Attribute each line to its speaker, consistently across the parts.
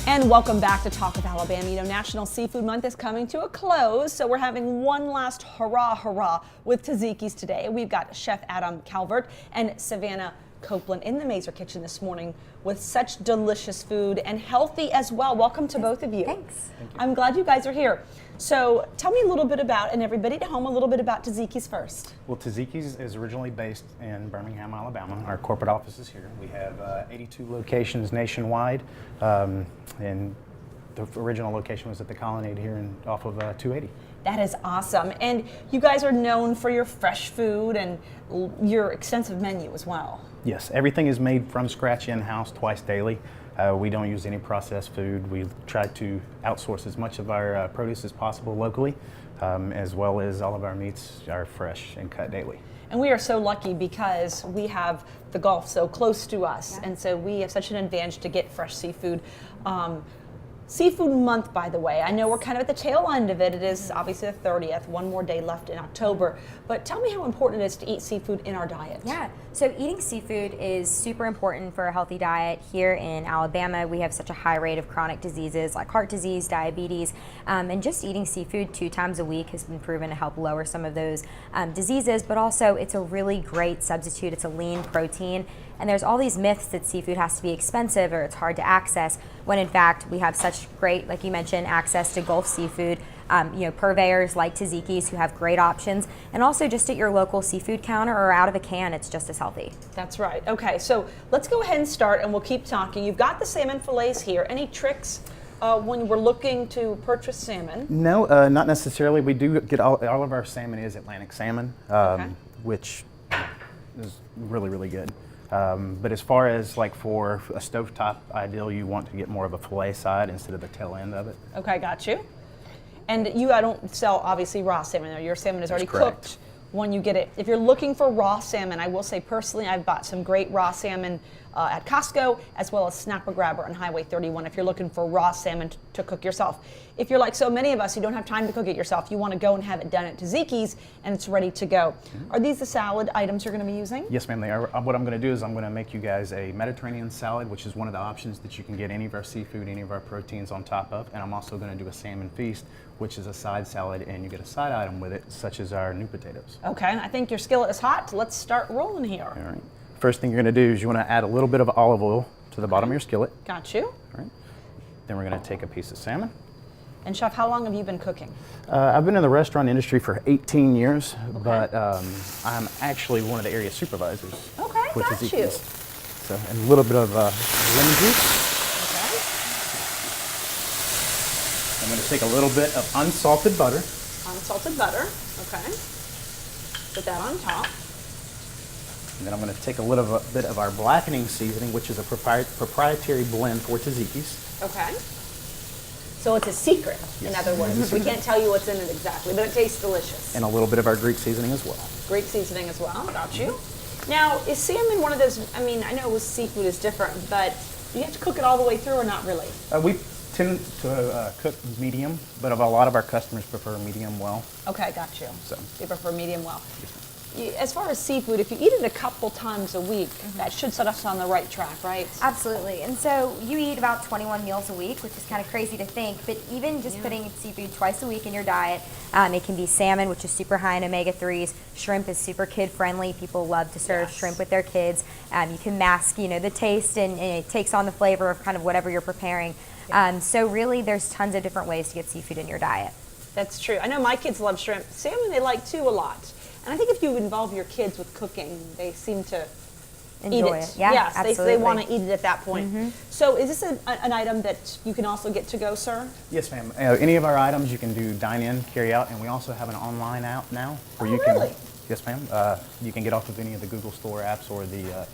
Speaker 1: And welcome back to Talk of Alabama. You know, National Seafood Month is coming to a close, so we're having one last hurrah with Tazikis today. We've got Chef Adam Calvert and Savannah Copeland in the Mazer Kitchen this morning with such delicious food and healthy as well. Welcome to both of you.
Speaker 2: Thanks.
Speaker 1: Thank you. I'm glad you guys are here. So tell me a little bit about, and everybody at home, a little bit about Tazikis first.
Speaker 3: Well, Tazikis is originally based in Birmingham, Alabama. Our corporate office is here. We have 82 locations nationwide, and the original location was at the Colonnade here off of 280.
Speaker 1: That is awesome. And you guys are known for your fresh food and your extensive menu as well.
Speaker 3: Yes, everything is made from scratch in-house twice daily. We don't use any processed food. We try to outsource as much of our produce as possible locally, as well as all of our meats are fresh and cut daily.
Speaker 1: And we are so lucky because we have the Gulf so close to us, and so we have such an advantage to get fresh seafood. Seafood Month, by the way, I know we're kind of at the tail end of it. It is obviously the 30th, one more day left in October. But tell me how important it is to eat seafood in our diet.
Speaker 2: Yeah, so eating seafood is super important for a healthy diet. Here in Alabama, we have such a high rate of chronic diseases like heart disease, diabetes, and just eating seafood 2 times a week has been proven to help lower some of those diseases, but also it's a really great substitute. It's a lean protein. And there's all these myths that seafood has to be expensive or it's hard to access, when in fact we have such great, like you mentioned, access to Gulf seafood, purveyors like Tazikis who have great options, and also just at your local seafood counter or out of a can, it's just as healthy.
Speaker 1: That's right. Okay, so let's go ahead and start and we'll keep talking. You've got the salmon fillets here. Any tricks when we're looking to purchase salmon?
Speaker 3: No, not necessarily. We do get all of our salmon is Atlantic salmon, which is really, really good. But as far as like for a stovetop ideal, you want to get more of a fillet side instead of the tail end of it.
Speaker 1: Okay, got you. And I don't sell obviously raw salmon there. Your salmon is already cooked when you get it. If you're looking for raw salmon, I will say personally, I've bought some great raw salmon at Costco, as well as Snapper Grabber on Highway 31 if you're looking for raw salmon to cook yourself. If you're like so many of us, you don't have time to cook it yourself, you want to go and have it done at Tazikis and it's ready to go. Are these the salad items you're going to be using?
Speaker 3: Yes, ma'am, they are. What I'm going to do is I'm going to make you guys a Mediterranean salad, which is one of the options that you can get any of our seafood, any of our proteins on top of. And I'm also going to do a salmon feast, which is a side salad, and you get a side item with it, such as our new potatoes.
Speaker 1: Okay, I think your skillet is hot. Let's start rolling here.
Speaker 3: All right. First thing you're going to do is you want to add a little bit of olive oil to the bottom of your skillet.
Speaker 1: Got you.
Speaker 3: All right. Then we're going to take a piece of salmon.
Speaker 1: And Chef, how long have you been cooking?
Speaker 3: I've been in the restaurant industry for 18 years, but I'm actually one of the area supervisors.
Speaker 1: Okay,
Speaker 3: with
Speaker 1: got
Speaker 3: Tazikis.
Speaker 1: you.
Speaker 3: So, and a little bit of lemon juice.
Speaker 1: Okay.
Speaker 3: I'm going to take a little bit of unsalted butter.
Speaker 1: Unsalted butter, okay. Put that on top.
Speaker 3: And then I'm going to take a little bit of our blackening seasoning, which is a proprietary blend for Tazikis.
Speaker 1: Okay. So it's a secret, in other words. We can't tell you what's in it exactly, but it tastes delicious.
Speaker 3: And a little bit of our Greek seasoning as well.
Speaker 1: Greek seasoning as well, got you. Now, is salmon one of those, I mean, I know with seafood is different, but do you have to cook it all the way through or not really?
Speaker 3: We tend to cook medium, but a lot of our customers prefer medium well.
Speaker 1: Okay, got you.
Speaker 3: So.
Speaker 1: You prefer medium well. As far as seafood, if you eat it a couple times a week, that should set us on the right track, right?
Speaker 2: Absolutely. And so you eat about 21 meals a week, which is kind of crazy to think, but even just putting seafood twice a week in your diet, it can be salmon, which is super high in omega-3s. Shrimp is super kid-friendly. People love to serve shrimp with their kids. You can mask, the taste, and it takes on the flavor of kind of whatever you're preparing. So really, there's tons of different ways to get seafood in your diet.
Speaker 1: That's true. I know my kids love shrimp. Salmon they like too a lot. And I think if you involve your kids with cooking, they seem to
Speaker 2: enjoy
Speaker 1: eat it.
Speaker 2: Yeah,
Speaker 1: yes,
Speaker 2: absolutely.
Speaker 1: they want to eat it at that point. So is this an item that you can also get to go, sir?
Speaker 3: Yes, ma'am. Any of our items you can do dine-in, carry out, and we also have an online app now where you can.
Speaker 1: Really?
Speaker 3: Yes, ma'am. You can get off of any of the Google Store apps or the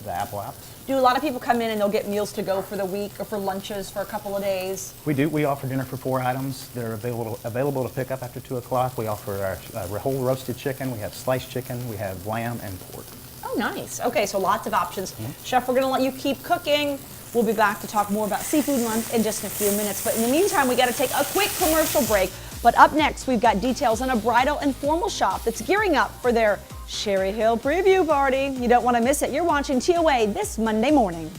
Speaker 3: Apple apps.
Speaker 1: Do a lot of people come in and they'll get meals to go for the week or for lunches for a couple of days?
Speaker 3: We do. We offer dinner for 4 items. They're available to pick up after 2 o'clock. We offer our whole roasted chicken. We have sliced chicken. We have lamb and pork.
Speaker 1: Oh, nice. Okay, so lots of options. Chef, we're going to let you keep cooking. We'll be back to talk more about Seafood Month in just a few minutes. But in the meantime, we got to take a quick commercial break. But up next, we've got details on a bridal and formal shop that's gearing up for their Sherry Hill preview party. You don't want to miss it. You're watching TOA this Monday morning.